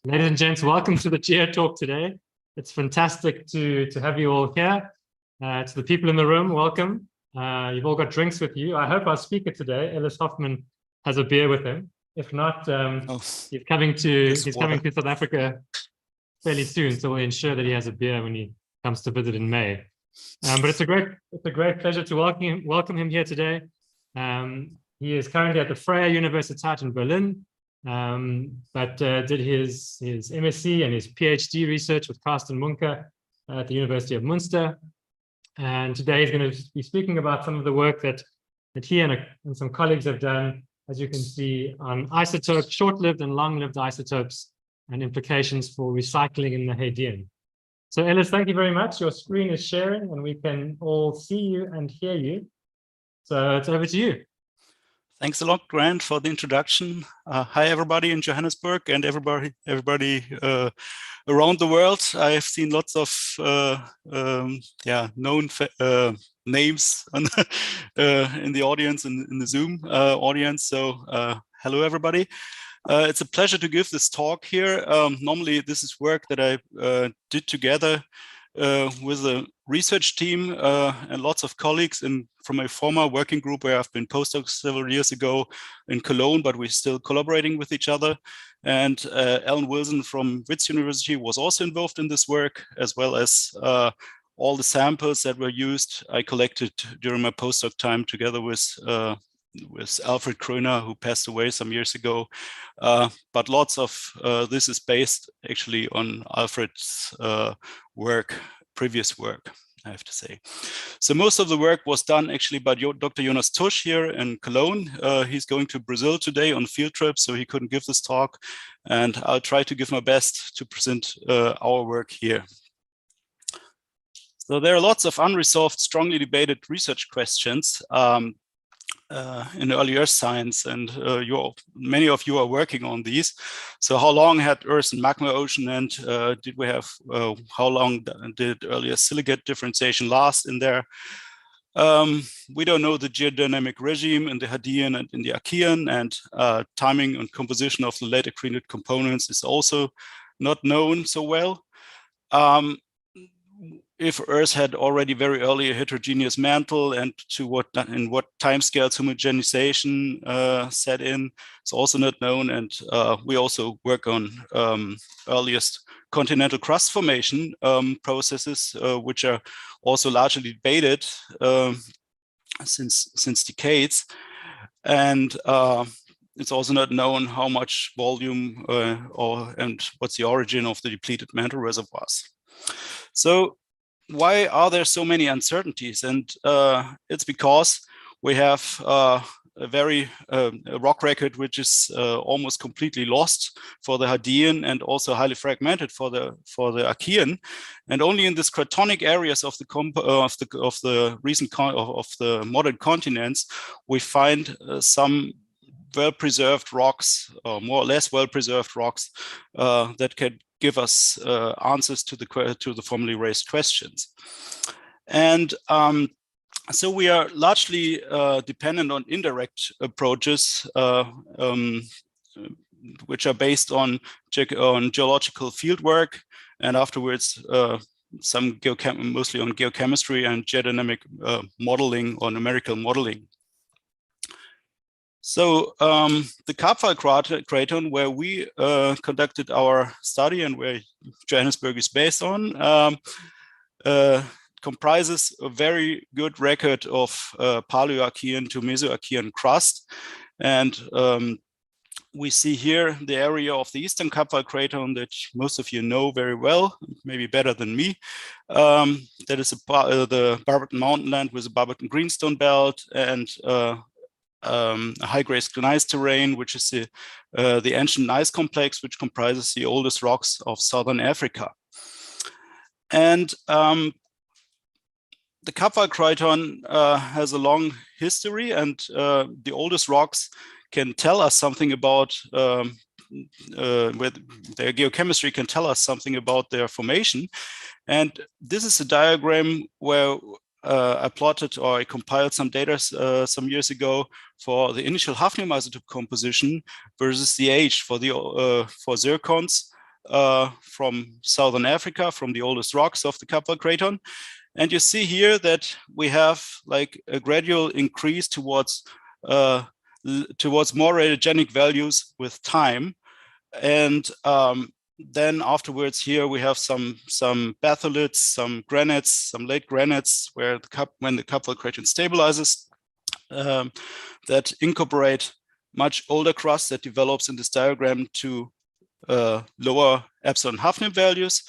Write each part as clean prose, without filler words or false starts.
Ladies and gents, welcome to the Geotalk today. It's fantastic to have you all here. To the people in the room, welcome. You've all got drinks with you. I hope our speaker today, Elis Hoffmann, has a beer with him. If not, he's coming to South Africa fairly soon, so we'll ensure that he has a beer when he comes to visit in May. But it's a great pleasure to welcome him here today. He is currently at the Freie Universität in Berlin, but did his MSc and his PhD research with Carsten Muncker at the University of Münster. And today he's going to be speaking about some of the work that he and some colleagues have done, as you can see, on isotopes, short-lived and long-lived isotopes, and implications for recycling in the Hadean. So Elis, thank you very much. Your screen is sharing and we can all see you and hear you. So it's over to you. Thanks a lot, Grant, for the introduction. Hi, everybody in Johannesburg and everybody around the world. I have seen lots of known names in the audience, in the Zoom audience. So hello, everybody. It's a pleasure to give this talk here. Normally, this is work that I did together with a research team and lots of colleagues from a former working group where I've been postdoc several years ago in Cologne, but we're still collaborating with each other. And Alan Wilson from Wits University was also involved in this work, as well as all the samples that were used. I collected during my postdoc time together with Alfred Kröner, who passed away some years ago. But lots of this is based actually on Alfred's previous work, I have to say. So most of the work was done actually by Dr. Jonas Tusch here in Cologne. He's going to Brazil today on field trip, so he couldn't give this talk. And I'll try to give my best to present our work here. So there are lots of unresolved, strongly debated research questions in early Earth science, and many of you are working on these. So how long had Earth and magma ocean, and did we have, how long did earlier silicate differentiation last in there? We don't know the geodynamic regime in the Hadean and in the Archean, and timing and composition of the late accreted components is also not known so well. If Earth had already very early a heterogeneous mantle, and in what timescales homogenization set in, it's also not known. And we also work on earliest continental crust formation processes, which are also largely debated since decades. And it's also not known how much volume and what's the origin of the depleted mantle reservoirs. So why are there so many uncertainties? And it's because we have a rock record which is almost completely lost for the Hadean, and also highly fragmented for the Archean. And only in these cratonic areas of the modern continents we find some well-preserved rocks, or more or less well-preserved rocks, that can give us answers to the formally raised questions. And so we are largely dependent on indirect approaches, which are based on geological fieldwork, and afterwards mostly on geochemistry and geodynamic modeling or numerical modeling. So the Kaavaal Craton, where we conducted our study and where Johannesburg is based on, comprises a very good record of Paleo-Archean to Meso-Archean crust. And we see here the area of the eastern Kaavaal Craton that most of you know very well, maybe better than me. That is the Barberton Mountainland with the Barberton Greenstone Belt, and a high-grade gneiss terrain, which is the ancient gneiss complex, which comprises the oldest rocks of southern Africa. And the Kaavaal Craton has a long history, and the oldest rocks can tell us something about their geochemistry, can tell us something about their formation. And this is a diagram where I plotted, or I compiled some data some years ago for the initial hafnium isotope composition versus the age for zircons from Southern Africa, from the oldest rocks of the Kaavaal Craton. And you see here that we have like a gradual increase towards more radiogenic values with time. And then afterwards here we have some batholiths, some granites, some late granites where when the Kaavaal Craton stabilizes, that incorporate much older crust that develops in this diagram to lower epsilon hafnium values.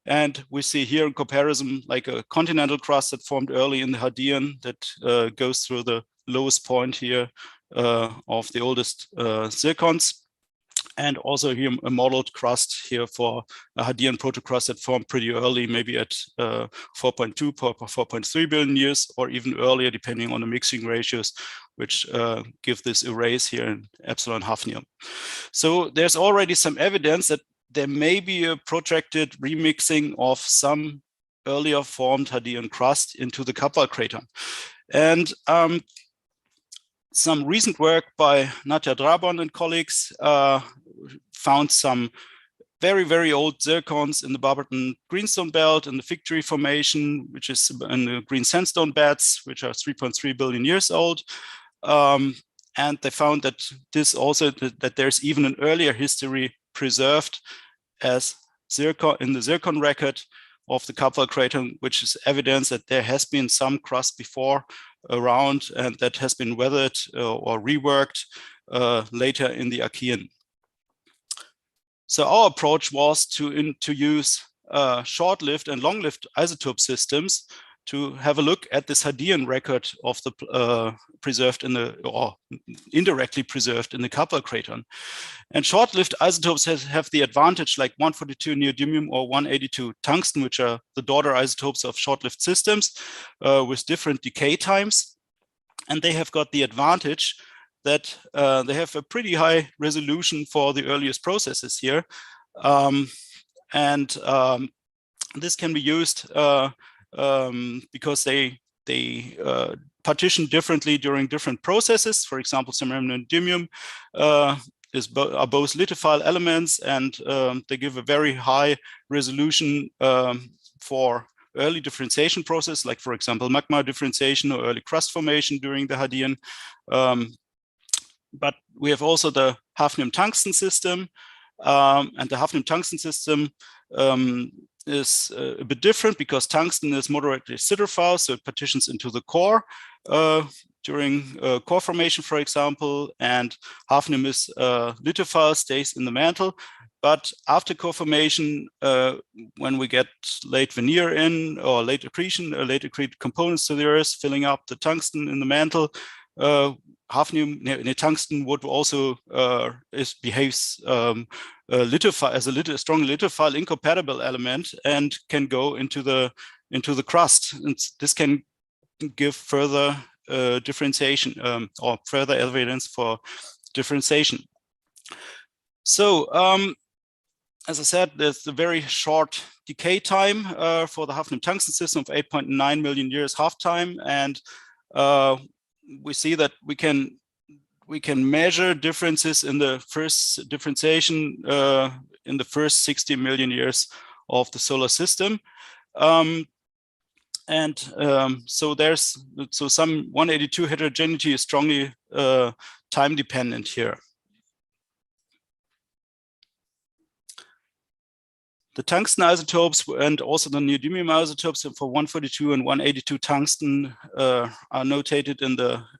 And we see here in comparison like a continental crust that formed early in the Hadean that goes through the lowest point here of the oldest zircons. And also here a modeled crust here for a Hadean protocrust that formed pretty early, maybe at 4.2 or 4.3 billion years, or even earlier, depending on the mixing ratios, which give this erase here in epsilon hafnium. So there's already some evidence that there may be a protracted remixing of some earlier formed Hadean crust into the Kaavaal Craton. And some recent work by Natya Drabon and colleagues found some very, very old zircons in the Barberton Greenstone Belt in the Fig Tree Formation, which is in the green sandstone beds, which are 3.3 billion years old. And they found that that there's even an earlier history preserved as zircon in the zircon record of the Kaavaal Craton, which is evidence that there has been some crust before around and that has been weathered or reworked later in the Archean. So our approach was to use short-lived and long-lived isotope systems to have a look at this Hadean record of the preserved in the, or indirectly preserved in the Kaavaal Craton. And short-lived isotopes have the advantage, like 142 neodymium or 182 tungsten, which are the daughter isotopes of short-lived systems with different decay times. And they have got the advantage that they have a pretty high resolution for the earliest processes here. This can be used because they partition differently during different processes. For example, samarium and neodymium are both lithophile elements, and they give a very high resolution for early differentiation process, like for example magma differentiation or early crust formation during the Hadean. But we have also the hafnium tungsten system, and the hafnium tungsten system is a bit different because tungsten is moderately siderophile, so it partitions into the core during core formation, for example, and hafnium is lithophile, stays in the mantle. But after core formation, when we get late veneer in or late accretion, late accreted components to the Earth, filling up the tungsten in the mantle, hafnium, tungsten would also behaves lithophile, as a strong lithophile incompatible element, and can go into the crust. And this can give further differentiation or further evidence for differentiation. So as I said, there's a very short decay time for the hafnium tungsten system of 8.9 million years half time, and we see that we can measure differences in the first differentiation in the first 60 million years of the solar system. So some 182 heterogeneity is strongly time dependent here. The tungsten isotopes and also the neodymium isotopes for 142 and 182 tungsten are notated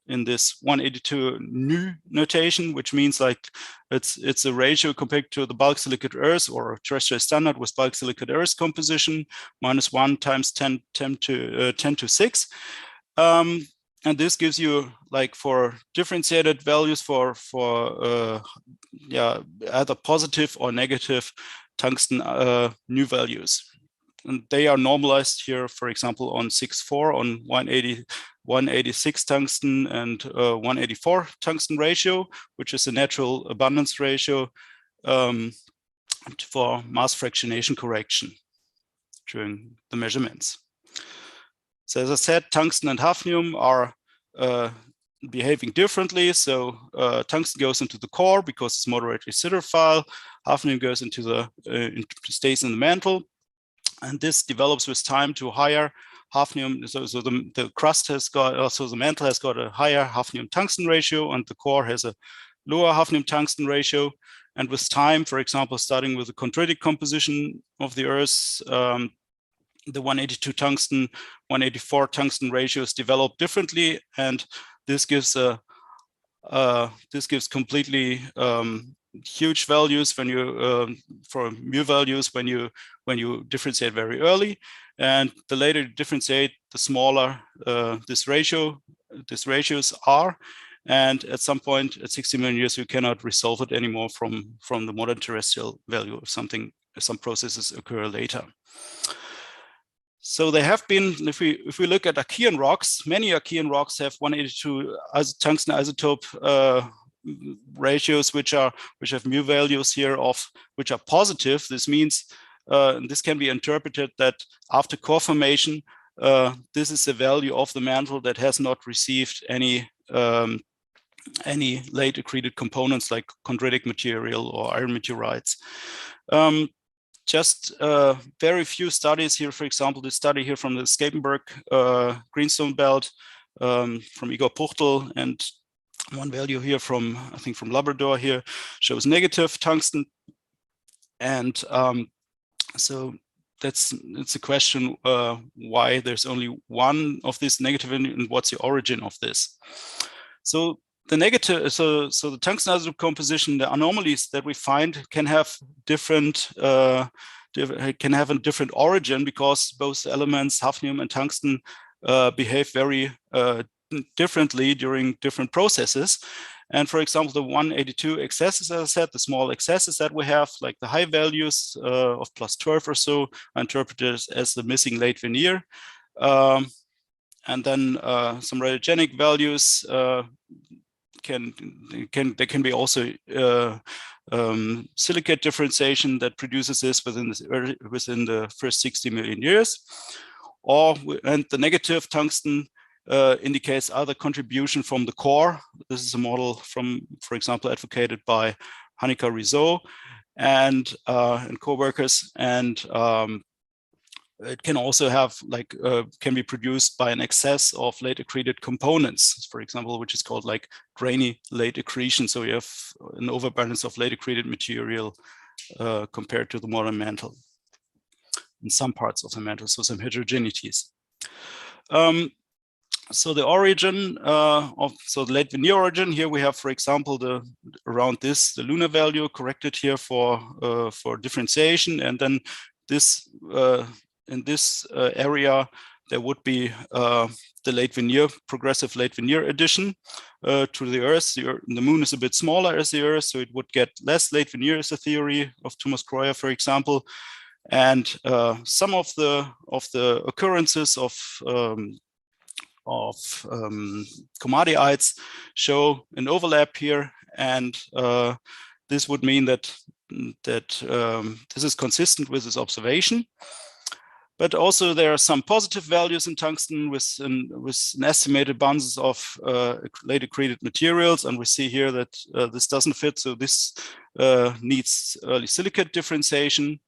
in this 182 nu notation, which means like it's a ratio compared to the bulk silicate Earth or terrestrial standard with bulk silicate Earth composition -1 times 10 to 6. And this gives you, like, for differentiated values for either positive or negative tungsten nu values. And they are normalized here, for example, on 6.4 on 186 tungsten and 184 tungsten ratio, which is a natural abundance ratio for mass fractionation correction during the measurements. So as I said, tungsten and hafnium are behaving differently. So tungsten goes into the core because it's moderately siderophile. hafnium goes into the stays in the mantle, and this develops with time to higher hafnium. So the crust has got, also the mantle has got a higher hafnium tungsten ratio, and the core has a lower hafnium tungsten ratio. And with time, for example, starting with the chondritic composition of the Earth, the 182 tungsten, 184 tungsten ratios develop differently, and this gives completely huge values when you for mu values when you differentiate very early, and the later you differentiate, the smaller these ratios are, and at some point at 60 million years you cannot resolve it anymore from the modern terrestrial value of something. Some processes occur later. So they have been, if we look at Archean rocks, many Archean rocks have 182 tungsten isotope ratios, which have mu values here which are positive. This means this can be interpreted that after core formation, this is the value of the mantle that has not received any late accreted components like chondritic material or iron meteorites. Just very few studies here. For example, this study here from the Scapenberg greenstone belt from Igor Puchtel, and one value here from, I think, from Labrador here shows negative tungsten. And so it's a question why there's only one of this negative, and what's the origin of this. So the negative, so the tungsten isotope composition, the anomalies that we find can have different a different origin, because both elements, hafnium and tungsten, behave very differently during different processes. And for example, the 182 excesses, as I said, the small excesses that we have, like the high values of +12 or so, are interpreted as the missing late veneer. And then some radiogenic values there can be also silicate differentiation that produces this within the first 60 million years. And the negative tungsten indicates other contribution from the core. This is a model from, for example, advocated by Hanika Rizzo and co-workers, and it can also have can be produced by an excess of late accreted components, for example, which is called like grainy late accretion. So you have an overbalance of late accreted material compared to the modern mantle in some parts of the mantle, so some heterogeneities. So the origin the late veneer origin here, we have, for example, around this the lunar value corrected here for differentiation, and then this in this area there would be the late veneer, progressive late veneer addition to the Earth. The Moon is a bit smaller as the Earth, so it would get less late veneer, as a theory of Thomas Kreuer, for example. And some of the occurrences of komatiites show an overlap here, and this would mean that this is consistent with this observation. But also there are some positive values in tungsten with an estimated abundance of late accreted materials, and we see here that this doesn't fit, so this needs early silicate differentiation.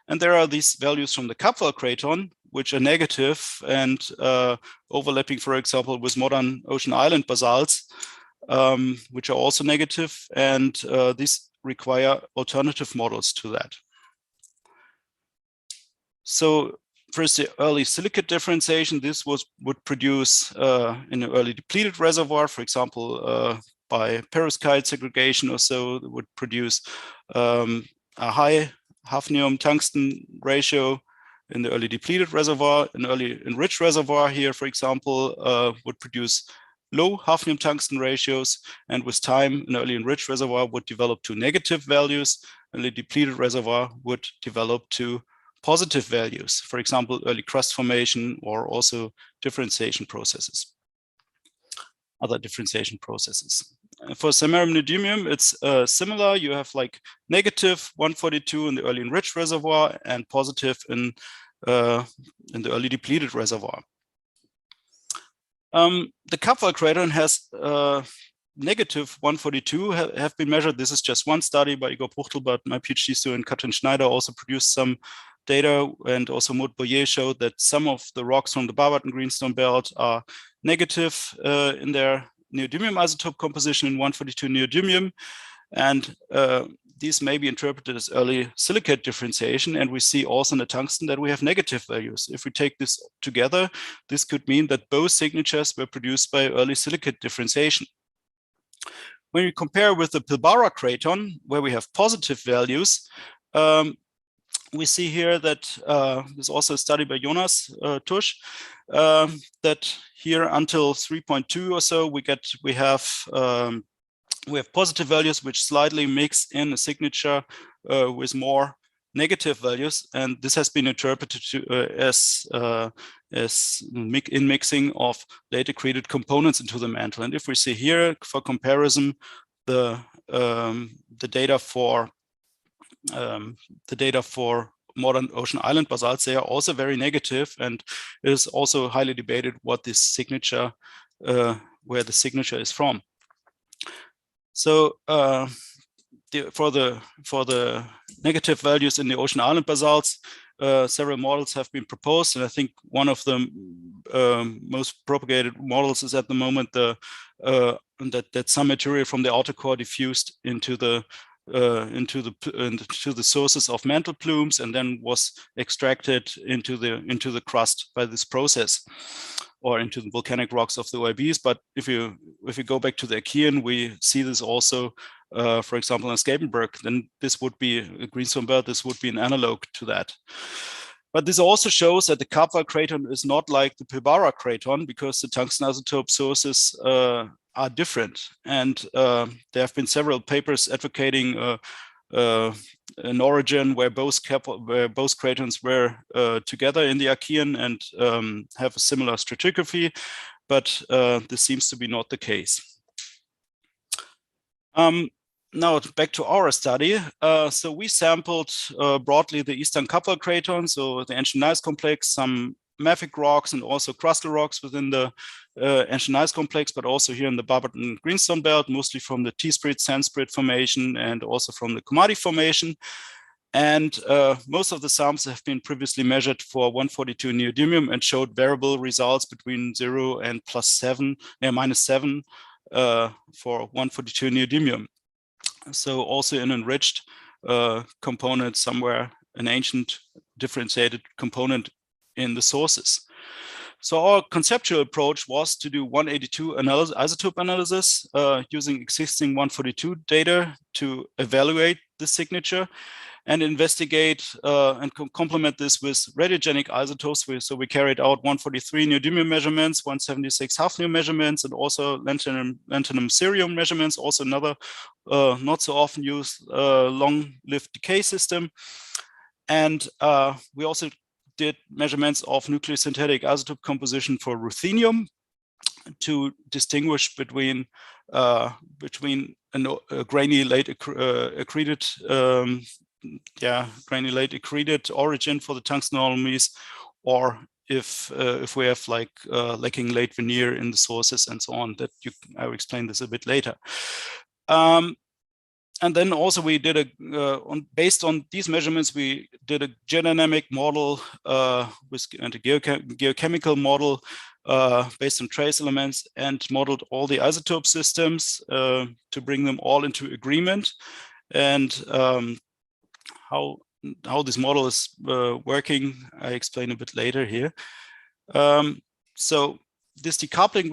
And there are these values from the Kaavaal Craton, which are negative and overlapping, for example, with modern ocean island basalts, which are also negative, and these require alternative models to that. So first, the early silicate differentiation, this would produce in an early depleted reservoir, for example, by perovskite segregation or so, that would produce a high hafnium tungsten ratio in the early depleted reservoir. An early enriched reservoir here, for example, would produce low hafnium tungsten ratios, and with time, an early enriched reservoir would develop to negative values. An early depleted reservoir would develop to positive values, for example, early crust formation, or also differentiation processes, other differentiation processes. For samarium neodymium, it's similar. You have like negative 142 in the early enriched reservoir and positive in the early depleted reservoir. The Kaavaal Craton has negative 142 have been measured. This is just one study by Igor Puchtel, but my PhD student Katrin Schneider also produced some data, and also Maud Boyer showed that some of the rocks from the Barberton Greenstone Belt are negative in their neodymium isotope composition in 142 neodymium, and these may be interpreted as early silicate differentiation. And we see also in the tungsten that we have negative values. If we take this together, this could mean that both signatures were produced by early silicate differentiation. When we compare with the Pilbara Craton, where we have positive values, we see here that there's also a study by Jonas Tusch, that here until 3.2 or so, we have positive values which slightly mix in a signature with more negative values, and this has been interpreted as mixing of late accreted components into the mantle. And if we see here, for comparison, the data for modern ocean island basalts, they are also very negative, and it is also highly debated what this signature, where the signature is from. So for the negative values in the ocean island basalts, several models have been proposed, and I think one of the most propagated models is at the moment that some material from the outer core diffused into the sources of mantle plumes and then was extracted into the crust by this process, or into the volcanic rocks of the OIBs. But if you go back to the Achaean, we see this also, for example, in Skabenberg. Then this would be a greenstone belt. This would be an analog to that. But this also shows that the Kaavaal Craton is not like the Pilbara Craton, because the tungsten isotope sources are different. And there have been several papers advocating an origin where both cratons were together in the Achaean and have a similar stratigraphy, but this seems to be not the case. Now back to our study. So we sampled broadly the Eastern Kaavaal Craton, so the ancient gneiss complex, some mafic rocks, and also crustal rocks within the ancient gneiss complex, but also here in the Barberton Greenstone Belt, mostly from the T-Sprit, Sandsprit formation, and also from the Komati formation. And most of the samples have been previously measured for 142 neodymium and showed variable results between 0 and -7 for 142 neodymium. So also an enriched component somewhere, an ancient differentiated component in the sources. So our conceptual approach was to do 182 isotope analysis using existing 142 data to evaluate the signature and investigate and complement this with radiogenic isotopes. So we carried out 143 neodymium measurements, 176 hafnium measurements, and also lanthanum cerium measurements, also another not so often used long-lived decay system. And we also did measurements of nucleosynthetic isotope composition for ruthenium to distinguish between a grainy late accreted grainy late accreted origin for the tungsten anomalies, or if we have like lacking late veneer in the sources and so on. That I will explain this a bit later. And then also we did based on these measurements, we did a geodynamic model and a geochemical model based on trace elements, and modeled all the isotope systems to bring them all into agreement. And how this model is working, I explain a bit later here. So this decoupling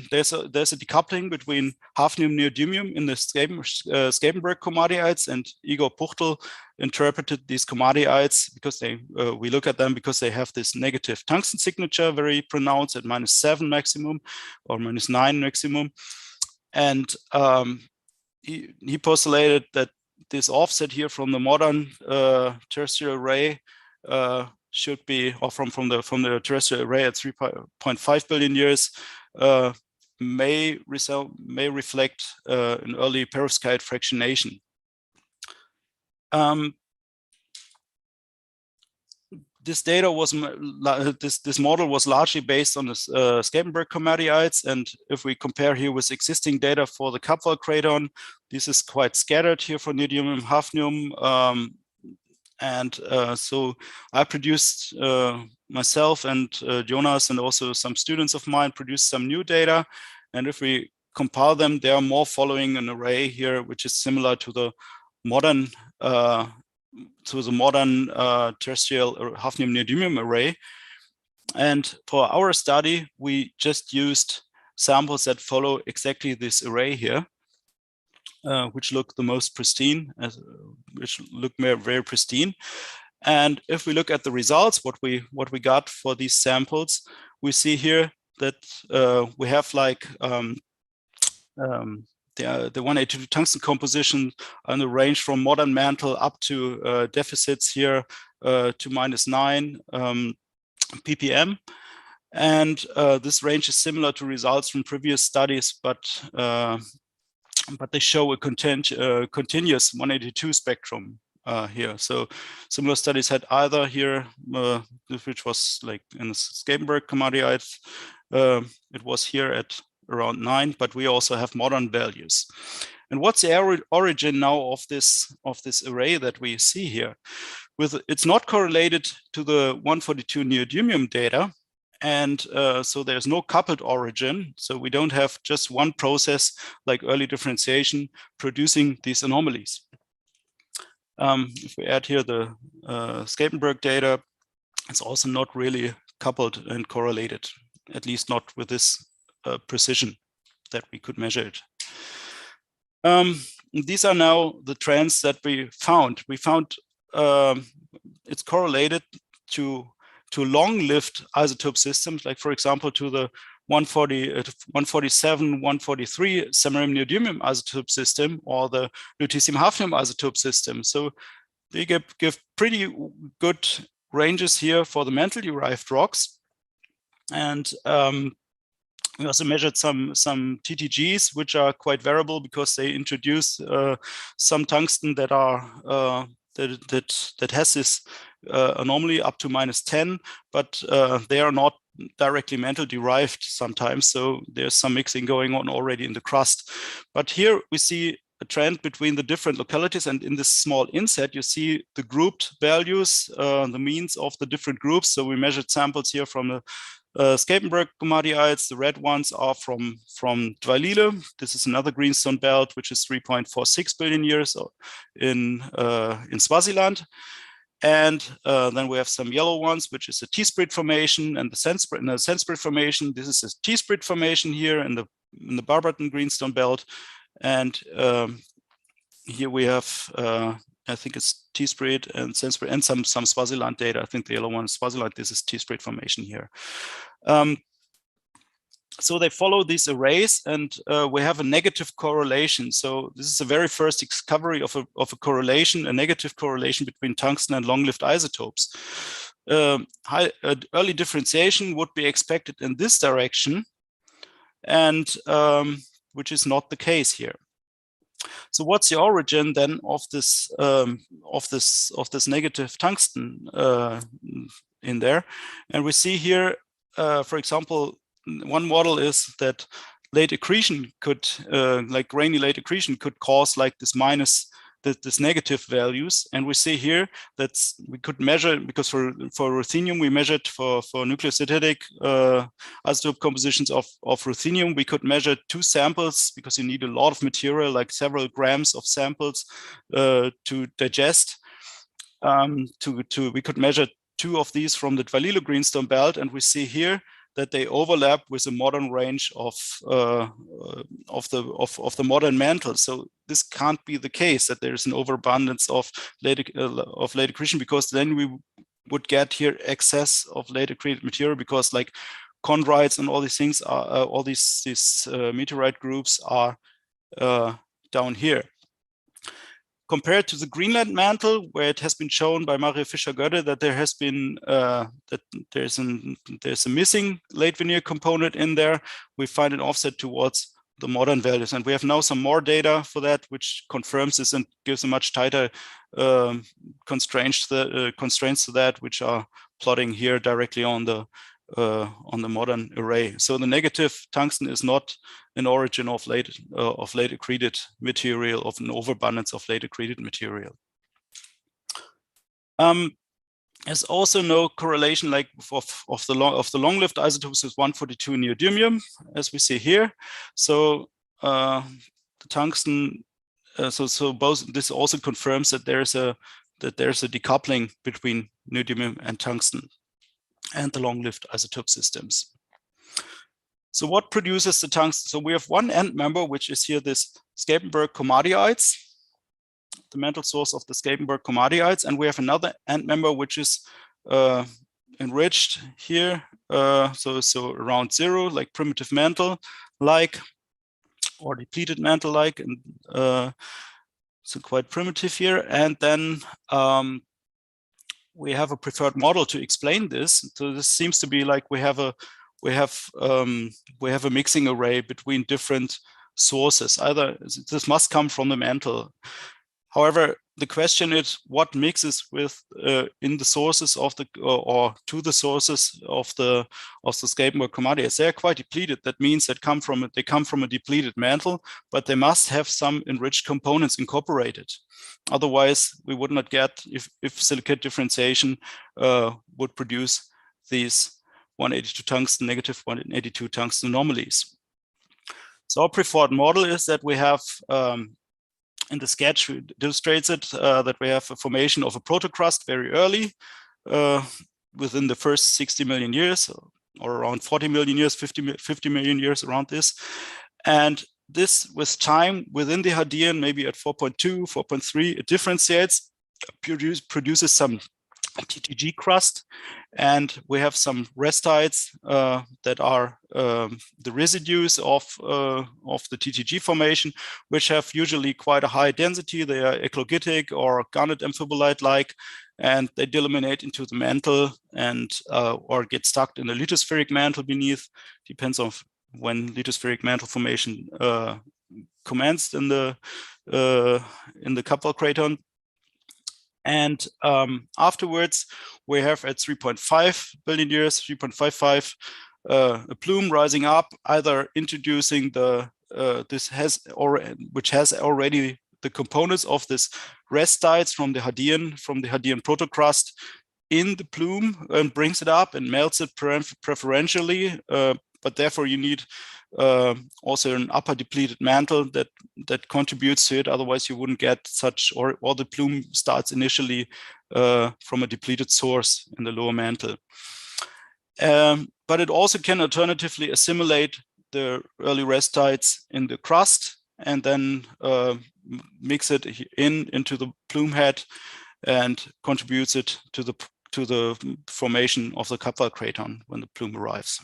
there's a decoupling between hafnium neodymium in the Skabenberg komatiites, and Igor Puchtel interpreted these komatiites because we look at them because they have this negative tungsten signature, very pronounced at -7 maximum or -9 maximum. And he postulated that this offset here from the modern terrestrial array should be, or from the terrestrial array at 3.5 billion years, may reflect an early perovskite fractionation. this data was this model was largely based on the Scapenberg komatiites, and if we compare here with existing data for the Kaavaal Craton, this is quite scattered here for neodymium hafnium, and so I produced myself and Jonas and also some students of mine produced some new data, and if we compile them, they are more following an array here, which is similar to the modern terrestrial hafnium neodymium array. And for our study, we just used samples that follow exactly this array here, which look the most pristine, which look very pristine. And if we look at the results, what we got for these samples, we see here that we have like the 182 tungsten composition on the range from modern mantle up to deficits here to -9 ppm. And this range is similar to results from previous studies, but they show a continuous 182 spectrum here. So similar studies had either here, which was like in the Scapenberg komatiites, it was here at around 9, but we also have modern values. And what's the origin now of this array that we see here? It's not correlated to the 142 neodymium data, and so there's no coupled origin. So we don't have just one process like early differentiation producing these anomalies. If we add here the Scapenberg data, it's also not really coupled and correlated, at least not with this precision that we could measure it. These are now the trends that we found. We found it's correlated to long-lived isotope systems, like for example to the 147, 143 samarium neodymium isotope system or the lutetium hafnium isotope system. So they give pretty good ranges here for the mantle-derived rocks. And we also measured some TTGs, which are quite variable because they introduce some tungsten that are that has this anomaly up to -10, but they are not directly mantle derived sometimes. So there's some mixing going on already in the crust. But here we see a trend between the different localities, and in this small inset, you see the grouped values, the means of the different groups. So we measured samples here from the Scapenberg komatiites. The red ones are from Dwalile. This is another greenstone belt, which is 3.46 billion years in Swaziland. And then we have some yellow ones, which is a T-split formation, and the sandsprit formation. This is a T-split formation here in the Barberton greenstone belt. And here we have, I think it's T-split and sandsprit and some Swaziland data. I think the yellow one is Swaziland. This is T-split formation here. So they follow these arrays, and we have a negative correlation. So this is the very first discovery of a correlation, a negative correlation between tungsten and long-lived isotopes. Early differentiation would be expected in this direction, and which is not the case here. So what's the origin then of this negative tungsten in there? And we see here, for example, one model is that late accretion could, like grainy late accretion, could cause like this this negative values. And we see here that we could measure, because for ruthenium we measured for nucleosynthetic isotope compositions of ruthenium, we could measure 2 samples because you need a lot of material, like several grams of samples to digest. We could measure 2 of these from the Dwalile greenstone belt, and we see here that they overlap with the modern range of the modern mantle. So this can't be the case, that there is an overabundance of late accretion, because then we would get here excess of late accreted material, because like chondrites and all these things are all these meteorite groups are down here. Compared to the Greenland mantle, where it has been shown by Maria Fischer-Götte that there has been that there's a missing late veneer component in there, we find an offset towards the modern values. And we have now some more data for that, which confirms this and gives a much tighter constraints to that, which are plotting here directly on the modern array. So the negative tungsten is not an origin of late accreted material, of an overabundance of late accreted material. There's also no correlation like of the long-lived isotopes with 142 neodymium, as we see here. So the tungsten, so both this also confirms that there's a decoupling between neodymium and tungsten and the long-lived isotope systems. So what produces the tungsten? So we have one end member, which is here this Scapenberg komatiites, the mantle source of the Scapenberg komatiites, and we have another end member which is enriched here, so around 0, like primitive mantle like, or depleted mantle like, and so quite primitive here. And then we have a preferred model to explain this. So this seems to be like we have a mixing array between different sources. Either this must come from the mantle. However, the question is what mixes with in the sources of the or to the sources of the Scapenberg komatiites. They are quite depleted. That means that they come from a depleted mantle, but they must have some enriched components incorporated. Otherwise, we would not get if silicate differentiation would produce these 182 tungsten, negative 182 tungsten anomalies. So our preferred model is that we have in the sketch, it illustrates it, that we have a formation of a protocrust very early, within the first 60 million years, or around 40 million years, 50 million years, around this. And this, with time, within the Hadean, maybe at 4.2, 4.3, it differentiates, produces some TTG crust, and we have some restites that are the residues of the TTG formation, which have usually quite a high density. They are eclogitic or garnet amphibolite-like, and they delaminate into the mantle and or get stuck in the lithospheric mantle beneath. Depends on when lithospheric mantle formation commenced in the Kaavaal Craton. And afterwards, we have at 3.5 billion years, 3.55, a plume rising up, either introducing the which has already the components of this restites from the Hadean protocrust in the plume, and brings it up and melts it preferentially. But therefore, you need also an upper depleted mantle that contributes to it. Otherwise, you wouldn't get such, or the plume starts initially from a depleted source in the lower mantle. But it also can alternatively assimilate the early restites in the crust and then mix it into the plume head and contributes it to the formation of the Kaavaal Craton when the plume arrives.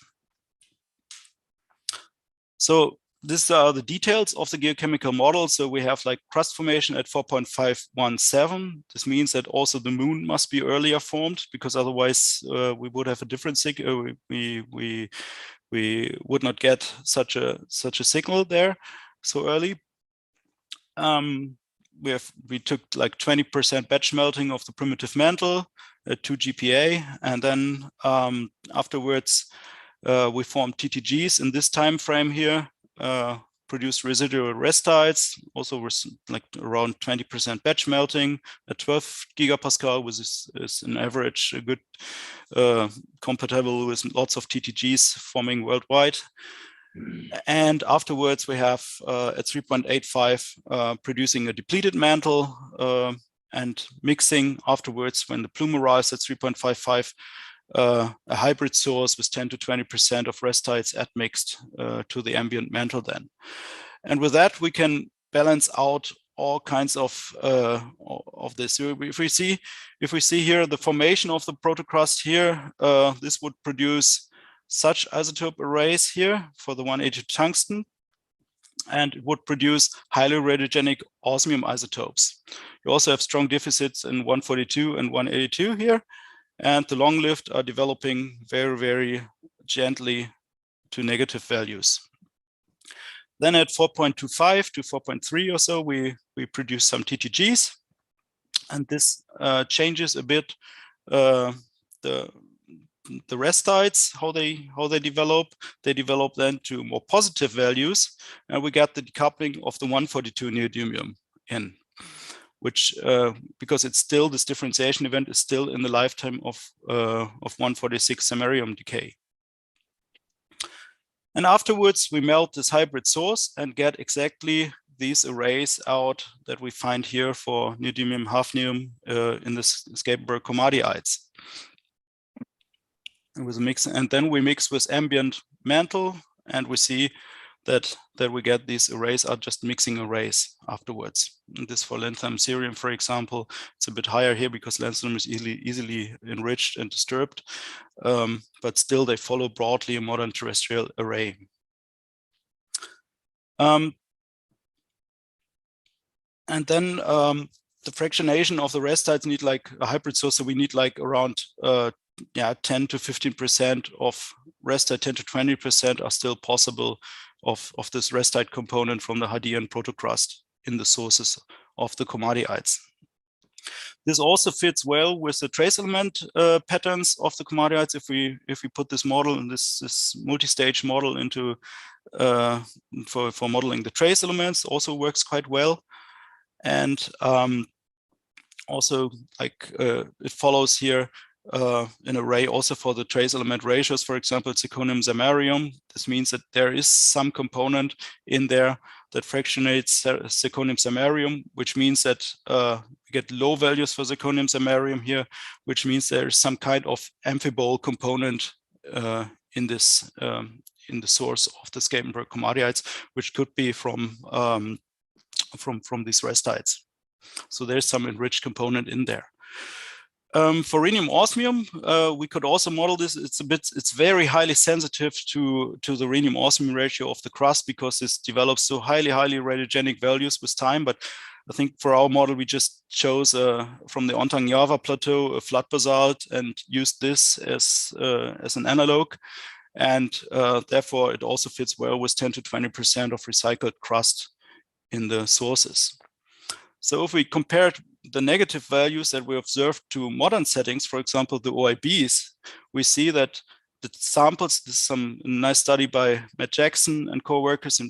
So these are the details of the geochemical model. So we have like crust formation at 4.517. This means that also the moon must be earlier formed, because otherwise we would have a different signal. We would not get such a signal there so early. We took like 20% batch melting of the primitive mantle at 2 GPa, and then afterwards we formed TTGs in this time frame here, produced residual restites, also with like around 20% batch melting at 12 gigapascal, which is an average a good compatible with lots of TTGs forming worldwide. And afterwards we have at 3.85 producing a depleted mantle and mixing afterwards when the plume arrives at 3.55 a hybrid source with 10 to 20% of restites admixed to the ambient mantle then. And with that, we can balance out all kinds of this. So if we see here the formation of the protocrust here, this would produce such isotope arrays here for the 182 tungsten, and it would produce highly radiogenic osmium isotopes. You also have strong deficits in 142 and 182 here. And the long-lived are developing very, very gently to negative values. Then at 4.25 to 4.3 or so, we produce some TTGs, and this changes a bit the restites, how they develop. They develop then to more positive values, and we get the decoupling of the 142 neodymium in, which because it's still, this differentiation event is still in the lifetime of 146 samarium decay. And afterwards, we melt this hybrid source and get exactly these arrays out that we find here for neodymium, hafnium in this Scapenberg komadiites. With a mix, and then we mix with ambient mantle, and we see that we get these arrays are just mixing arrays afterwards. And this for lanthanum cerium, for example, it's a bit higher here because lanthanum is easily enriched and disturbed, but still they follow broadly a modern terrestrial array. And then the fractionation of the restites need like a hybrid source, so we need like around 10 to 15% of restite, 10 to 20% are still possible of this restite component from the Hadean protocrust in the sources of the komadiites. This also fits well with the trace element patterns of the komadiites. If we put this model, this multi-stage model into for modeling the trace elements, also works quite well. And also like it follows here an array also for the trace element ratios, for example, zirconium samarium. This means that there is some component in there that fractionates zirconium samarium, which means that we get low values for zirconium samarium here, which means there is some kind of amphibole component in this in the source of the Scapenberg komadiites, which could be from these restites. So there's some enriched component in there. For rhenium osmium, we could also model this. It's very highly sensitive to the rhenium osmium ratio of the crust because this develops so highly radiogenic values with time. But I think for our model, we just chose from the Ontang-Java plateau a flat basalt and used this as an analog. And therefore, it also fits well with 10 to 20% of recycled crust in the sources. So if we compare the negative values that we observed to modern settings, for example, the OIBs, we see that the samples, this is some nice study by Matt Jackson and co-workers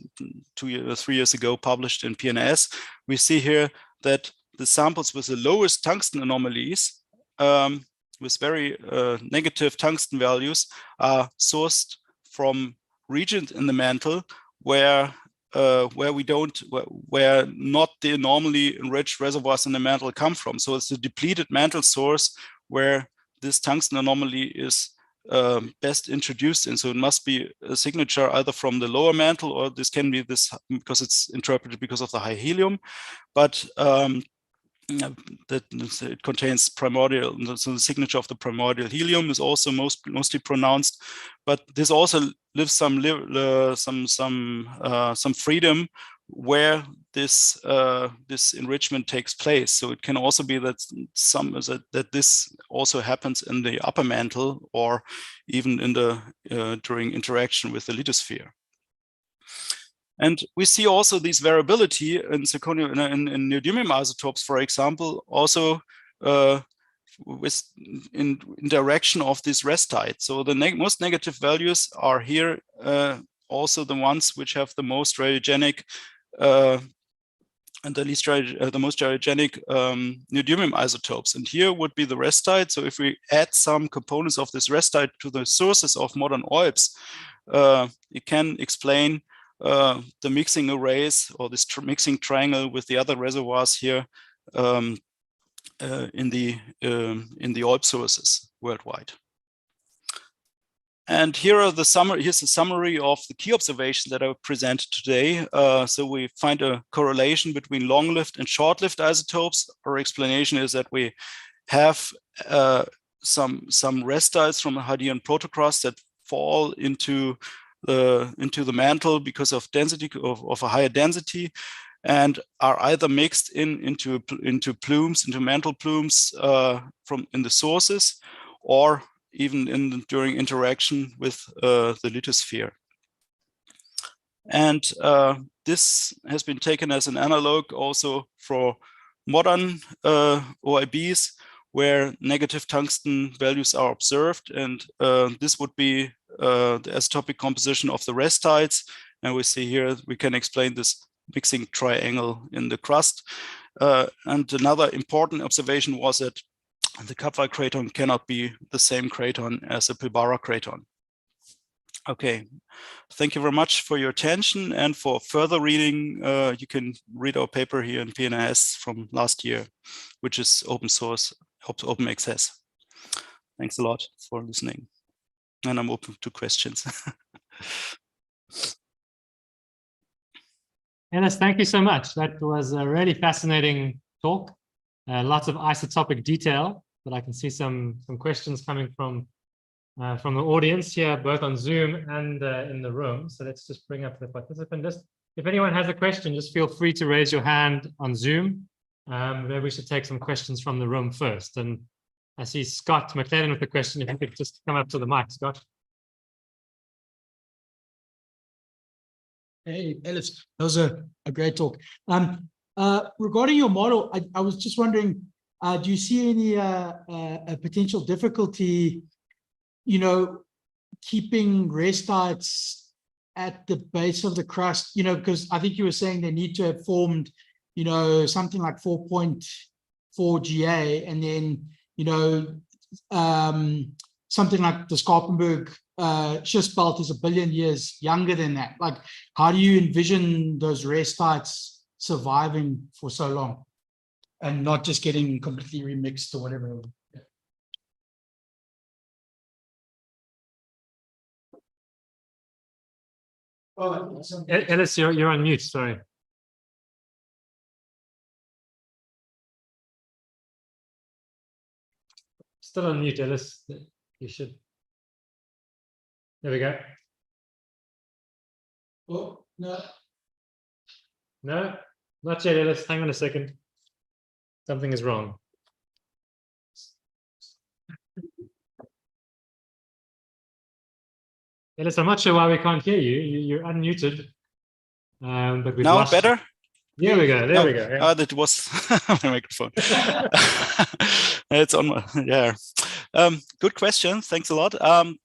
3 years ago published in PNAS. We see here that the samples with the lowest tungsten anomalies with very negative tungsten values are sourced from regions in the mantle where not the normally enriched reservoirs in the mantle come from. So it's a depleted mantle source where this tungsten anomaly is best introduced in. So it must be a signature either from the lower mantle, or this can be this because it's interpreted because of the high helium, but that it contains primordial. So the signature of the primordial helium is also mostly pronounced, but this also leaves some freedom where this enrichment takes place. So it can also be that that this also happens in the upper mantle or even in the during interaction with the lithosphere. And we see also this variability in zirconium in neodymium isotopes, for example, also in direction of this restite. So the most negative values are here also the ones which have the most radiogenic and the most radiogenic neodymium isotopes. And here would be the restite. So if we add some components of this restite to the sources of modern OIBs, it can explain the mixing arrays or this mixing triangle with the other reservoirs here in the OIB sources worldwide. And here's the summary of the key observations that I presented today. So we find a correlation between long-lived and short-lived isotopes. Our explanation is that we have some restites from the Hadean protocrust that fall into the mantle because of density of a higher density, and are either mixed into plumes, into mantle plumes in the sources, or even during interaction with the lithosphere. And this has been taken as an analog also for modern OIBs, where negative tungsten values are observed. And this would be the isotopic composition of the restites. And we see here, we can explain this mixing triangle in the crust. And another important observation was that the Kaavaal Craton cannot be the same craton as a Pilbara Craton. Okay, thank you very much for your attention, and for further reading, you can read our paper here in PNAS from last year, which is open source, open access. Thanks a lot for listening, and I'm open to questions. Elis, thank you so much. That was a really fascinating talk. Lots of isotopic detail, but I can see some questions coming from the audience here, both on Zoom and in the room. So let's just bring up the participant list. If anyone has a question, just feel free to raise your hand on Zoom. Maybe we should take some questions from the room first. And I see Scott McLennan with a question. If you could just come up to the mic, Scott. Hey, Elis, that was a great talk. Regarding your model, I was just wondering, do you see any potential difficulty, keeping restites at the base of the crust, because I think you were saying they need to have formed, something like 4.4 GA, and then, something like the Skarpenberg schist belt is 1 billion years younger than that. Like, how do you envision those restites surviving for so long and not just getting completely remixed or whatever? Oh, Elis, you're on mute, sorry. Still on mute, Elis. You should. There we go. Oh, no. No, not yet, Elis. Hang on a second. Something is wrong. Elis, I'm not sure why we can't hear you. You're unmuted. But we've now lost better? You. There we go. There we go. Yeah. That was my microphone. It's on my, yeah. Good question. Thanks a lot.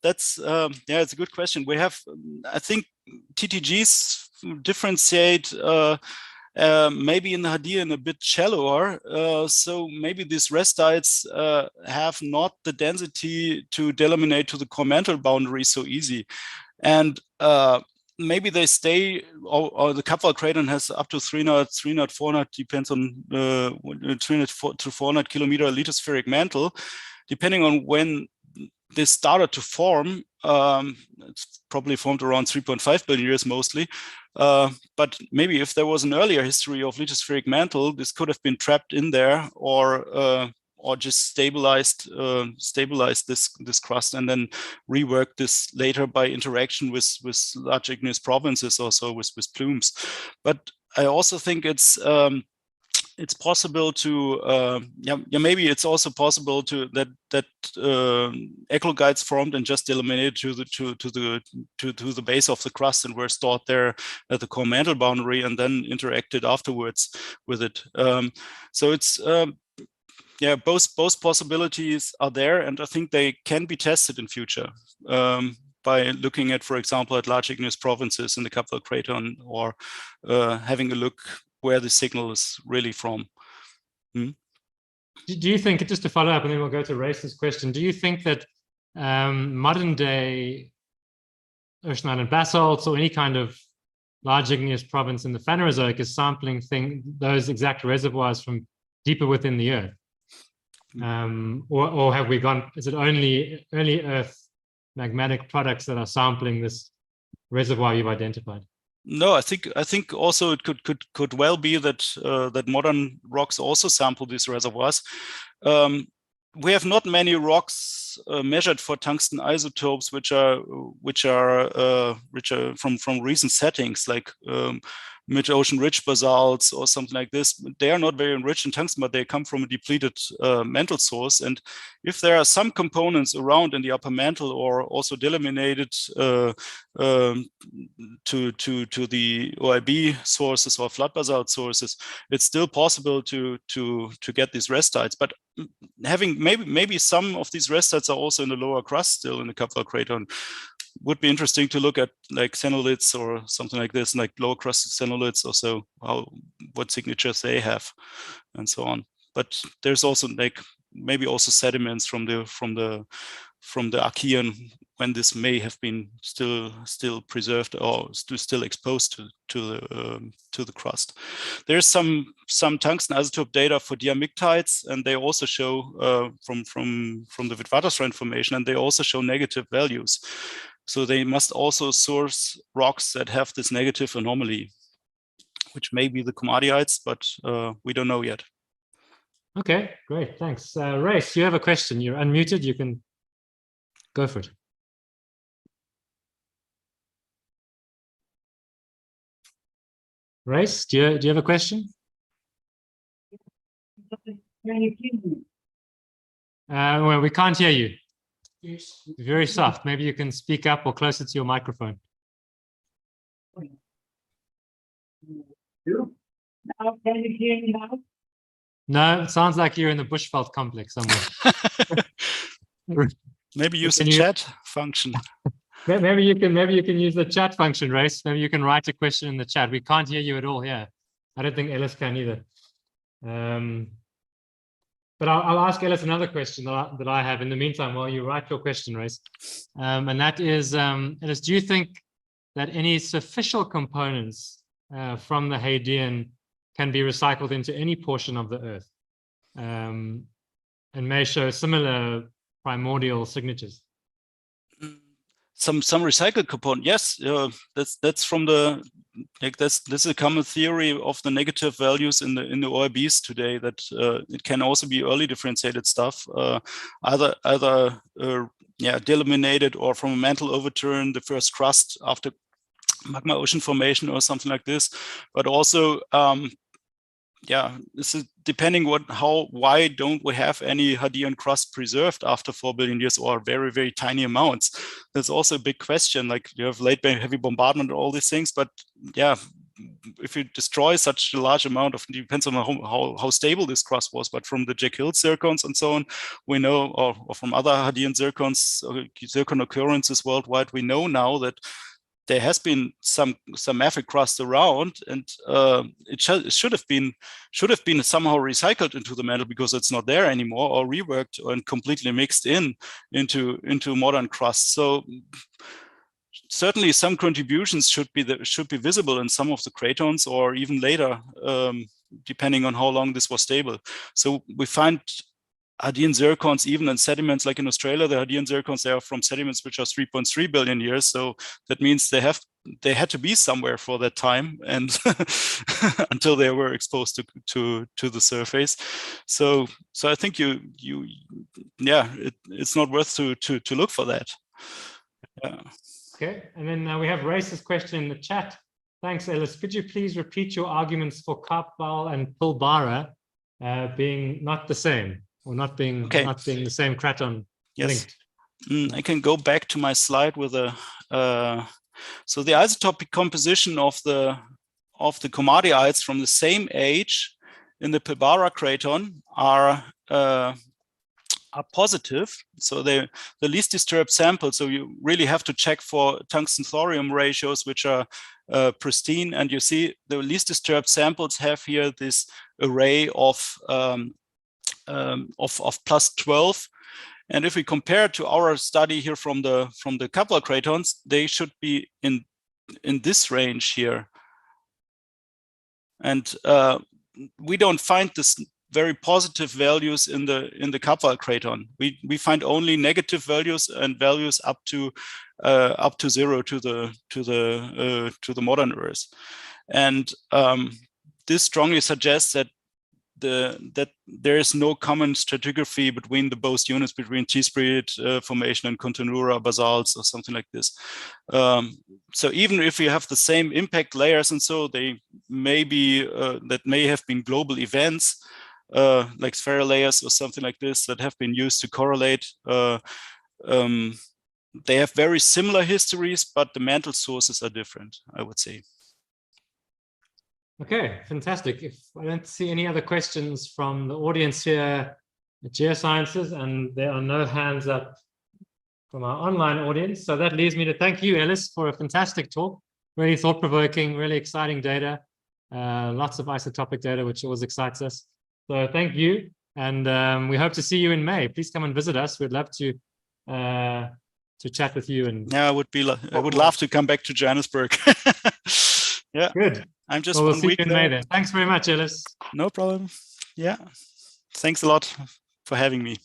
That's yeah, it's a good question. We have, I think, TTGs differentiate maybe in the Hadean a bit shallower. So maybe these restites have not the density to delaminate to the core mantle boundary so easy, and maybe they stay, or the Kaavaal Craton has up to 300, 400, depends on 300 to 400 kilometer lithospheric mantle, depending on when this started to form. It's probably formed around 3.5 billion years mostly. But maybe if there was an earlier history of lithospheric mantle, this could have been trapped in there, or just stabilized this crust and then reworked this later by interaction with large igneous provinces, also with plumes. But I also think it's possible to maybe it's also possible to that eclogites formed and just eliminated to the base of the crust and were stored there at the core mantle boundary and then interacted afterwards with it. So it's yeah, both possibilities are there, and I think they can be tested in future by looking at, for example, at large igneous provinces in the Kaavaal Craton, or having a look where the signal is really from. Do you think, just to follow up, and then we'll go to Race's question, do you think that modern day ocean island basalts or any kind of large igneous province in the Phanerozoic is sampling those exact reservoirs from deeper within the Earth? Or have we gone, is it only early Earth magmatic products that are sampling this reservoir you've identified? No, I think also it could well be that that modern rocks also sample these reservoirs. We have not many rocks measured for tungsten isotopes, which are from recent settings. Like mid-ocean ridge basalts or something like this. They are not very enriched in tungsten, but they come from a depleted mantle source. And if there are some components around in the upper mantle or also delaminated to the OIB sources or flood basalt sources, it's still possible to get these restites. But having maybe some of these restites are also in the lower crust still in the Kaavaal Craton. Would be interesting to look at like xenoliths or something like this, like lower crusted xenoliths, also what signatures they have, and so on. But there's also like maybe also sediments from the Archean, when this may have been still preserved or still exposed to the crust. There's some tungsten isotope data for diamictites, and they also show from the Witwatersrand formation, and they also show negative values. So they must also source rocks that have this negative anomaly, which may be the komatiites, but we don't know yet. Okay, great, thanks. Race, you have a question. You're unmuted. You can go for it. Race, do you have a question? Well, we can't hear you. Very soft. Maybe you can speak up or closer to your microphone. Now, can you hear me now? No, it sounds like you're in the Bushveld complex somewhere. Maybe use the chat function. Maybe you can use the chat function, Race. Maybe you can write a question in the chat. We can't hear you at all here. I don't think Elis can either. But I'll ask Elis another question that I have in the meantime while you write your question, Race. And that is, Elis, do you think that any superficial components from the Hadean can be recycled into any portion of the Earth and may show similar primordial signatures? Some recycled component, yes. That's from the this is a common theory of the negative values in the OIBs today, that it can also be early differentiated stuff, either delaminated or from a mantle overturn, the first crust after magma ocean formation or something like this, but also this is depending why don't we have any Hadean crust preserved after 4 billion years, or very, very tiny amounts? That's also a big question. Like, you have late heavy bombardment and all these things, but yeah, if you destroy such a large amount of, it depends on how stable this crust was, but from the Jekyll zircons and so on, we know, or from other Hadean zircons, zircon occurrences worldwide, we know now that there has been some mafic crust around, and it should have been somehow recycled into the mantle because it's not there anymore, or reworked and completely mixed into modern crust. So certainly some contributions should be visible in some of the cratons, or even later, depending on how long this was stable. So we find Hadean zircons even in sediments, like in Australia, the Hadean zircons, they are from sediments which are 3.3 billion years. So that means they had to be somewhere for that time, and until they were exposed to the surface. So I think it's not worth to look for that. Yeah. Okay, and then we have Race's question in the chat. Thanks, Elis. Could you please repeat your arguments for Kaavaal and Pilbara being not the same, or not being the same craton linked? I can go back to my slide with so the isotopic composition of the komatiites from the same age in the Pilbara craton are positive. So the least disturbed sample. So you really have to check for tungsten thorium ratios, which are pristine. And you see the least disturbed samples have here this array of plus 12. And if we compare to our study here from the Kaavaal cratons, they should be in this range here. And we don't find this very positive values in the Kaavaal craton. We find only negative values, and values up to 0 to the modern Earth. And this strongly suggests that that there is no common stratigraphy between the both units, between T-Spirit formation and Contenura basalts or something like this. So even if you have the same impact layers and so, they may be that may have been global events like spheral layers or something like this that have been used to correlate. They have very similar histories, but the mantle sources are different, I would say. Okay, fantastic. If I don't see any other questions from the audience here at Geosciences, and there are no hands up from our online audience, so that leaves me to thank you, Elis, for a fantastic talk. Really thought-provoking, really exciting data, lots of isotopic data, which always excites us. So thank you, and we hope to see you in May. Please come and visit us. We'd love to chat with you. And yeah, I would love to come back to Johannesburg. Yeah, good. I'm just well, we'll 1 see week you in May then. Thanks very much, Elis. No problem. Yeah, thanks a lot for having me.